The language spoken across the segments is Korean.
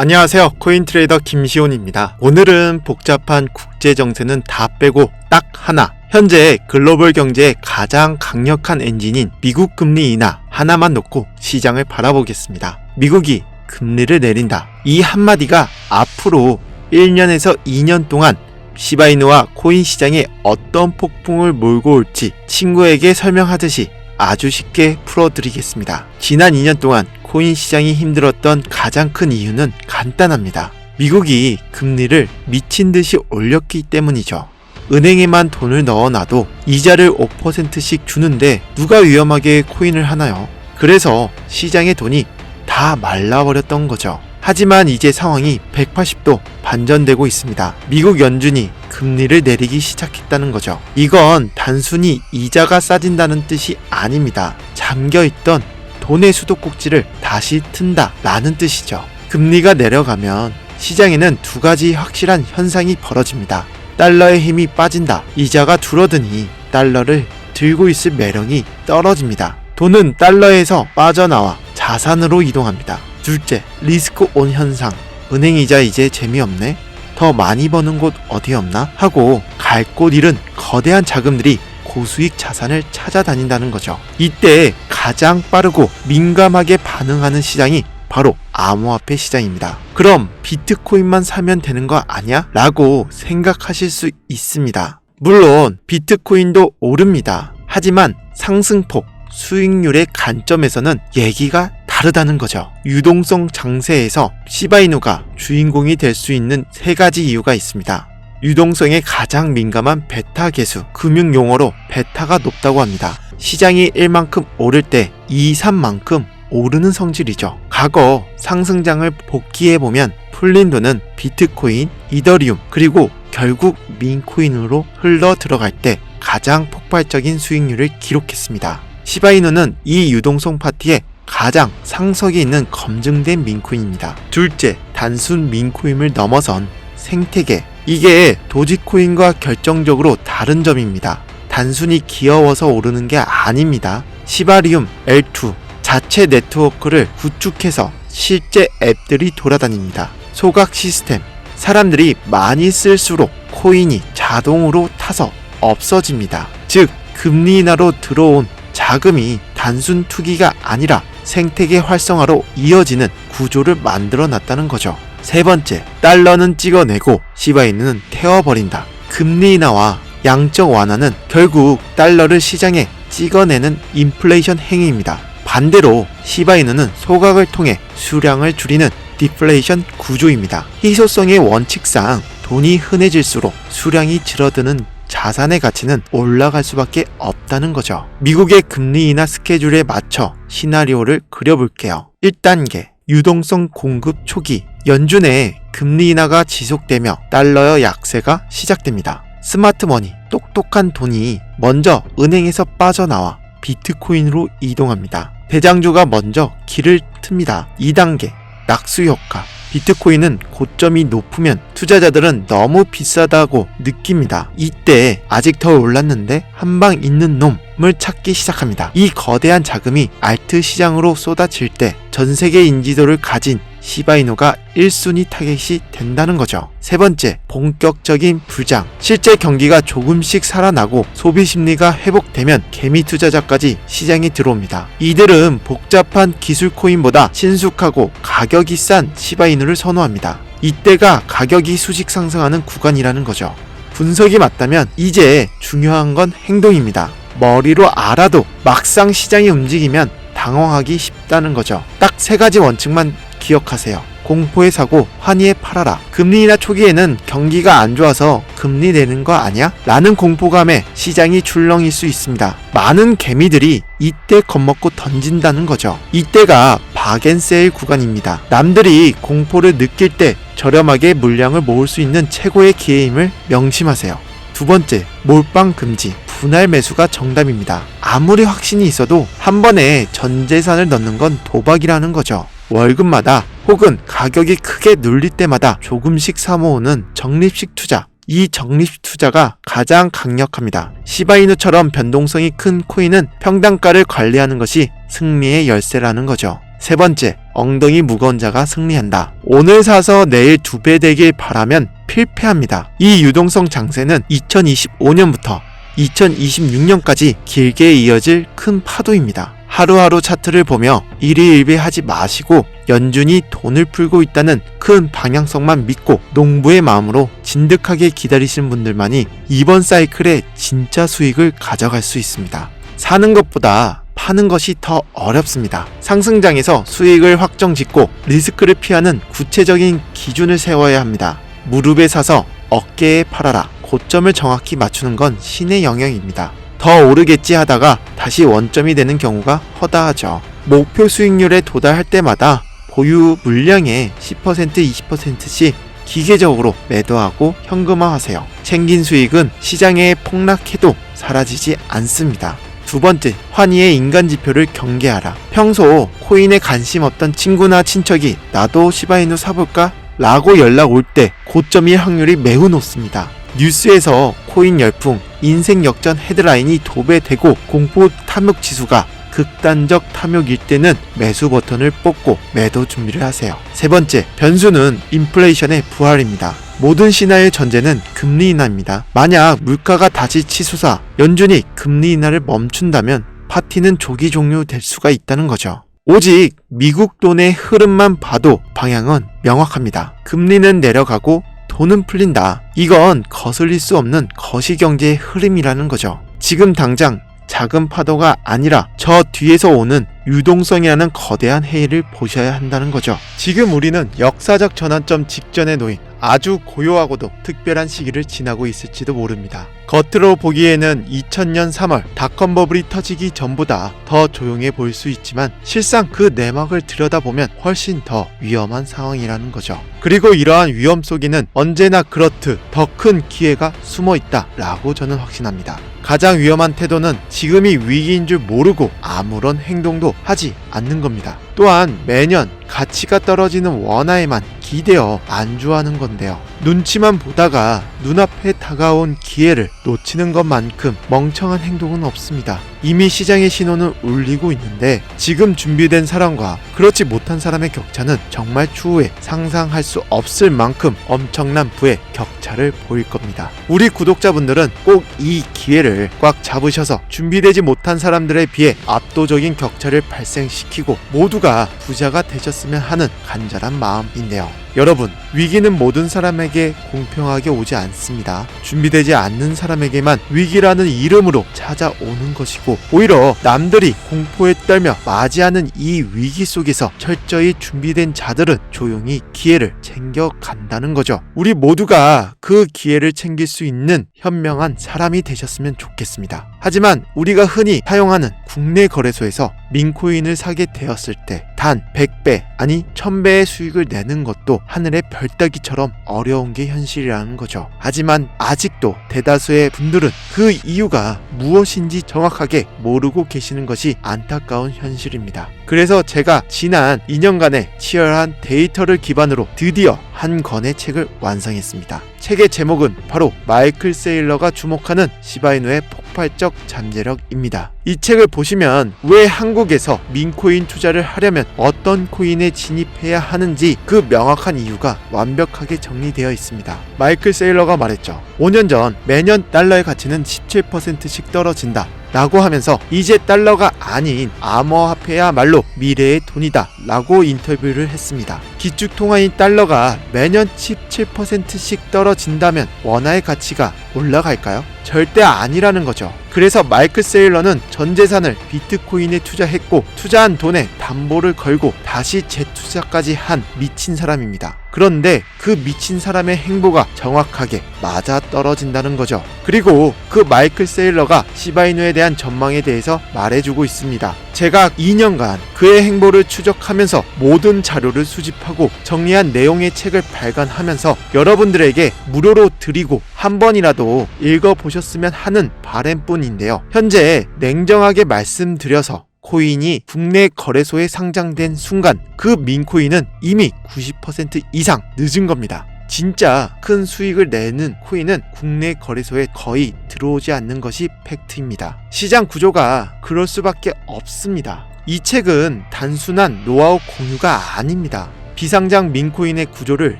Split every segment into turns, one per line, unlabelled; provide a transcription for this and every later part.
안녕하세요. 코인트레이더 김시온입니다. 오늘은 복잡한 국제정세는 다 빼고 딱 하나, 현재 글로벌 경제의 가장 강력한 엔진인 미국 금리 인하 하나만 놓고 시장을 바라보겠습니다. 미국이 금리를 내린다. 이 한마디가 앞으로 1년에서 2년 동안 시바이누와 코인 시장에 어떤 폭풍을 몰고 올지 친구에게 설명하듯이 아주 쉽게 풀어드리겠습니다. 지난 2년 동안 코인 시장이 힘들었던 가장 큰 이유는 간단합니다. 미국이 금리를 미친 듯이 올렸기 때문이죠. 은행에만 돈을 넣어놔도 이자를 5%씩 주는데 누가 위험하게 코인을 하나요? 그래서 시장의 돈이 다 말라버렸던 거죠. 하지만 이제 상황이 180도 반전되고 있습니다. 미국 연준이 금리를 내리기 시작했다는 거죠. 이건 단순히 이자가 싸진다는 뜻이 아닙니다. 잠겨있던 돈의 수도꼭지를 다시 튼다 라는 뜻이죠. 금리가 내려가면 시장에는 두 가지 확실한 현상이 벌어집니다. 달러의 힘이 빠진다. 이자가 줄어드니 달러를 들고 있을 매력이 떨어집니다. 돈은 달러에서 빠져나와 자산으로 이동합니다. 둘째, 리스크 온 현상. 은행 이자 이제 재미없네? 더 많이 버는 곳 어디 없나? 하고 갈 곳 잃은 거대한 자금들이 고수익 자산을 찾아다닌다는 거죠. 이때 가장 빠르고 민감하게 반응하는 시장이 바로 암호화폐 시장입니다. 그럼 비트코인만 사면 되는 거 아니야? 라고 생각하실 수 있습니다. 물론 비트코인도 오릅니다. 하지만 상승폭, 수익률의 관점에서는 얘기가 다르다는 거죠. 유동성 장세에서 시바이누가 주인공이 될 수 있는 세 가지 이유가 있습니다. 유동성에 가장 민감한 베타 계수, 금융용어로 베타가 높다고 합니다. 시장이 1만큼 오를 때 2, 3만큼 오르는 성질이죠. 과거 상승장을 복기해보면 풀린 돈은 비트코인, 이더리움, 그리고 결국 민코인으로 흘러 들어갈 때 가장 폭발적인 수익률을 기록했습니다. 시바이누는 이 유동성 파티에 가장 상석에 있는 검증된 민코인입니다. 둘째, 단순 민코인을 넘어선 생태계. 이게 도지코인과 결정적으로 다른 점입니다. 단순히 귀여워서 오르는 게 아닙니다. 시바리움 L2 자체 네트워크를 구축해서 실제 앱들이 돌아다닙니다. 소각 시스템. 사람들이 많이 쓸수록 코인이 자동으로 타서 없어집니다. 즉, 금리 인하로 들어온 자금이 단순 투기가 아니라 생태계 활성화로 이어지는 구조를 만들어 놨다는 거죠. 세 번째, 달러는 찍어내고 시바이누는 태워버린다. 금리 인하와 양적 완화는 결국 달러를 시장에 찍어내는 인플레이션 행위입니다. 반대로 시바이누는 소각을 통해 수량을 줄이는 디플레이션 구조입니다. 희소성의 원칙상 돈이 흔해질수록 수량이 줄어드는 자산의 가치는 올라갈 수밖에 없다는 거죠. 미국의 금리 인하 스케줄에 맞춰 시나리오를 그려볼게요. 1단계, 유동성 공급 초기. 연준의 금리 인하가 지속되며 달러의 약세가 시작됩니다. 스마트머니, 똑똑한 돈이 먼저 은행에서 빠져나와 비트코인으로 이동합니다. 대장주가 먼저 길을 틉니다. 2단계, 낙수 효과. 비트코인은 고점이 높으면 투자자들은 너무 비싸다고 느낍니다. 이때 아직 더 올랐는데 한방 있는 놈을 찾기 시작합니다. 이 거대한 자금이 알트 시장으로 쏟아질 때 전 세계 인지도를 가진 시바이누가 1순위 타겟이 된다는 거죠. 세 번째, 본격적인 불장. 실제 경기가 조금씩 살아나고 소비 심리가 회복되면 개미 투자자까지 시장에 들어옵니다. 이들은 복잡한 기술 코인보다 친숙하고 가격이 싼 시바이누를 선호합니다. 이때가 가격이 수직 상승하는 구간이라는 거죠. 분석이 맞다면 이제 중요한 건 행동입니다. 머리로 알아도 막상 시장이 움직이면 당황하기 쉽다는 거죠. 딱 세 가지 원칙만 기억하세요. 공포의 사고, 환희에 팔아라. 금리 인하 초기에는 경기가 안 좋아서 금리 내는 거 아니야? 라는 공포감에 시장이 출렁일 수 있습니다. 많은 개미들이 이때 겁먹고 던진다는 거죠. 이때가 박앤세일 구간입니다. 남들이 공포를 느낄 때 저렴하게 물량을 모을 수 있는 최고의 기회임을 명심하세요. 두 번째, 몰빵 금지. 분할 매수가 정답입니다. 아무리 확신이 있어도 한 번에 전 재산을 넣는 건 도박이라는 거죠. 월급마다 혹은 가격이 크게 눌릴 때마다 조금씩 사모으는 적립식 투자. 이 적립식 투자가 가장 강력합니다. 시바이누처럼 변동성이 큰 코인은 평단가를 관리하는 것이 승리의 열쇠라는 거죠. 세 번째, 엉덩이 무거운 자가 승리한다. 오늘 사서 내일 2배 되길 바라면 필패합니다. 이 유동성 장세는 2025년부터 2026년까지 길게 이어질 큰 파도입니다. 하루하루 차트를 보며 일희일비하지 마시고 연준이 돈을 풀고 있다는 큰 방향성만 믿고 농부의 마음으로 진득하게 기다리시는 분들만이 이번 사이클에 진짜 수익을 가져갈 수 있습니다. 사는 것보다 파는 것이 더 어렵습니다. 상승장에서 수익을 확정짓고 리스크를 피하는 구체적인 기준을 세워야 합니다. 무릎에 사서 어깨에 팔아라. 고점을 정확히 맞추는 건 신의 영역입니다. 더 오르겠지 하다가 다시 원점이 되는 경우가 허다하죠. 목표 수익률에 도달할 때마다 보유 물량의 10% 20%씩 기계적으로 매도하고 현금화하세요. 챙긴 수익은 시장에 폭락해도 사라지지 않습니다. 두 번째, 환희의 인간 지표를 경계하라. 평소 코인에 관심 없던 친구나 친척이 나도 시바이누 사볼까? 라고 연락 올 때 고점일 확률이 매우 높습니다. 뉴스에서 코인 열풍, 인생 역전 헤드라인이 도배되고 공포 탐욕 지수가 극단적 탐욕일 때는 매수 버튼을 뽑고 매도 준비를 하세요. 세 번째, 변수는 인플레이션의 부활입니다. 모든 신화의 전제는 금리 인하입니다. 만약 물가가 다시 치솟아 연준이 금리 인하를 멈춘다면 파티는 조기 종료될 수가 있다는 거죠. 오직 미국 돈의 흐름만 봐도 방향은 명확합니다. 금리는 내려가고 돈은 풀린다. 이건 거슬릴 수 없는 거시경제의 흐름이라는 거죠. 지금 당장 작은 파도가 아니라 저 뒤에서 오는 유동성이라는 거대한 해일을 보셔야 한다는 거죠. 지금 우리는 역사적 전환점 직전에 놓인 아주 고요하고도 특별한 시기를 지나고 있을지도 모릅니다. 겉으로 보기에는 2000년 3월 닷컴 버블이 터지기 전보다 더 조용해 보일 수 있지만 실상 그 내막을 들여다보면 훨씬 더 위험한 상황이라는 거죠. 그리고 이러한 위험 속에는 언제나 그렇듯 더 큰 기회가 숨어 있다 라고 저는 확신합니다. 가장 위험한 태도는 지금이 위기인 줄 모르고 아무런 행동도 하지 않는 겁니다. 또한 매년 가치가 떨어지는 원화에만 기대어 안주하는 건데요. 눈치만 보다가 눈앞에 다가온 기회를 놓치는 것만큼 멍청한 행동은 없습니다. 이미 시장의 신호는 울리고 있는데 지금 준비된 사람과 그렇지 못한 사람의 격차는 정말 추후에 상상할 수 없을 만큼 엄청난 부의 격차를 보일 겁니다. 우리 구독자분들은 꼭 이 기회를 꽉 잡으셔서 준비되지 못한 사람들에 비해 압도적인 격차를 발생시키고 모두가 부자가 되셨으면 하는 간절한 마음인데요. 여러분, 위기는 모든 사람에게 공평하게 오지 않습니다. 준비되지 않는 사람에게만 위기라는 이름으로 찾아오는 것이고 오히려 남들이 공포에 떨며 맞이하는 이 위기 속에서 철저히 준비된 자들은 조용히 기회를 챙겨간다는 거죠. 우리 모두가 그 기회를 챙길 수 있는 현명한 사람이 되셨으면 좋겠습니다. 하지만 우리가 흔히 사용하는 국내 거래소에서 민코인을 사게 되었을 때 단 100배 아니 1000배의 수익을 내는 것도 하늘의 별 따기처럼 어려운 게 현실이라는 거죠. 하지만 아직도 대다수의 분들은 그 이유가 무엇인지 정확하게 모르고 계시는 것이 안타까운 현실입니다. 그래서 제가 지난 2년간의 치열한 데이터를 기반으로 드디어 한 권의 책을 완성했습니다. 책의 제목은 바로 마이클 세일러가 주목하는 시바이누의 폭발적 잠재력입니다. 이 책을 보시면 왜 한국에서 민코인 투자를 하려면 어떤 코인에 진입해야 하는지 그 명확한 이유가 완벽하게 정리되어 있습니다. 마이클 세일러가 말했죠. 5년 전 매년 달러의 가치는 17%씩 떨어진다 라고 하면서 이제 달러가 아닌 암호화폐야말로 미래의 돈이다 라고 인터뷰를 했습니다. 기축통화인 달러가 매년 17%씩 떨어진다면 원화의 가치가 올라갈까요? 절대 아니라는 거죠. 그래서 마이클 세일러는 전 재산을 비트코인에 투자했고 투자한 돈에 담보를 걸고 다시 재투자까지 한 미친 사람입니다. 그런데 그 미친 사람의 행보가 정확하게 맞아떨어진다는 거죠. 그리고 그 마이클 세일러가 시바이누에 대한 전망에 대해서 말해주고 있습니다. 제가 2년간 그의 행보를 추적하면서 모든 자료를 수집하고 정리한 내용의 책을 발간하면서 여러분들에게 무료로 드리고 한 번이라도 읽어보셨으면 하는 바람뿐인데요. 현재 냉정하게 말씀드려서 코인이 국내 거래소에 상장된 순간 그 민코인은 이미 90% 이상 늦은 겁니다. 진짜 큰 수익을 내는 코인은 국내 거래소에 거의 들어오지 않는 것이 팩트입니다. 시장 구조가 그럴 수밖에 없습니다. 이 책은 단순한 노하우 공유가 아닙니다. 비상장 민코인의 구조를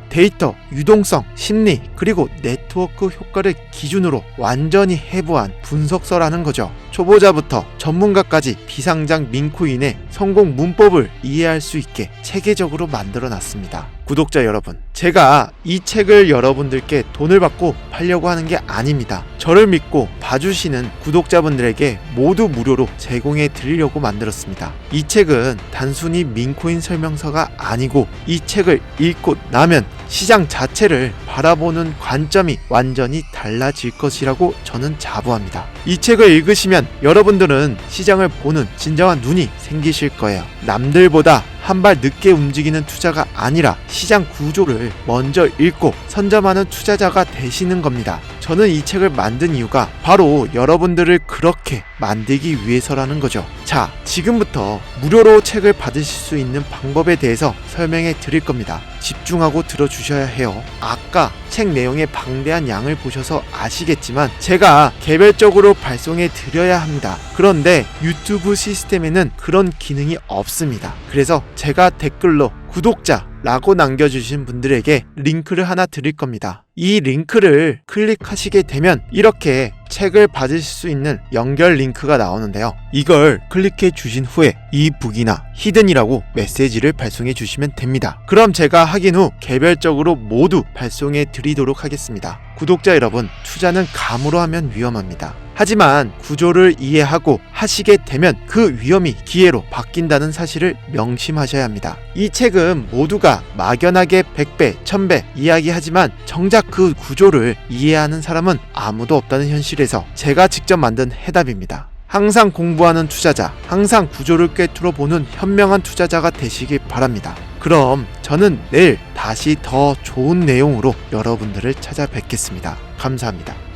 데이터, 유동성, 심리, 그리고 네트워크 효과를 기준으로 완전히 해부한 분석서라는 거죠. 초보자부터 전문가까지 비상장 민코인의 성공 문법을 이해할 수 있게 체계적으로 만들어 놨습니다. 구독자 여러분, 제가 이 책을 여러분들께 돈을 받고 팔려고 하는 게 아닙니다. 저를 믿고 봐주시는 구독자분들에게 모두 무료로 제공해 드리려고 만들었습니다. 이 책은 단순히 민코인 설명서가 아니고 이 책을 읽고 나면 시장 자체를 바라보는 관점이 완전히 달라질 것이라고 저는 자부합니다. 이 책을 읽으시면 여러분들은 시장을 보는 진정한 눈이 생기실 거예요. 남들보다 한 발 늦게 움직이는 투자가 아니라 시장 구조를 먼저 읽고 선점하는 투자자가 되시는 겁니다. 저는 이 책을 만든 이유가 바로 여러분들을 그렇게 만들기 위해서라는 거죠. 자, 지금부터 무료로 책을 받으실 수 있는 방법에 대해서 설명해 드릴 겁니다. 집중하고 들어주셔야 해요. 아까 책 내용의 방대한 양을 보셔서 아시겠지만 제가 개별적으로 발송해 드려야 합니다. 그런데 유튜브 시스템에는 그런 기능이 없습니다. 그래서 제가 댓글로 구독자라고 남겨주신 분들에게 링크를 하나 드릴 겁니다. 이 링크를 클릭하시게 되면 이렇게 책을 받으실 수 있는 연결 링크가 나오는데요. 이걸 클릭해 주신 후에 이북이나 히든이라고 메시지를 발송해 주시면 됩니다. 그럼 제가 확인 후 개별적으로 모두 발송해 드리도록 하겠습니다. 구독자 여러분, 투자는 감으로 하면 위험합니다. 하지만 구조를 이해하고 하시게 되면 그 위험이 기회로 바뀐다는 사실을 명심하셔야 합니다. 이 책은 모두가 막연하게 100배, 1000배 이야기하지만 정작 그 구조를 이해하는 사람은 아무도 없다는 현실에서 제가 직접 만든 해답입니다. 항상 공부하는 투자자, 항상 구조를 꿰뚫어 보는 현명한 투자자가 되시길 바랍니다. 그럼 저는 내일 다시 더 좋은 내용으로 여러분들을 찾아뵙겠습니다. 감사합니다.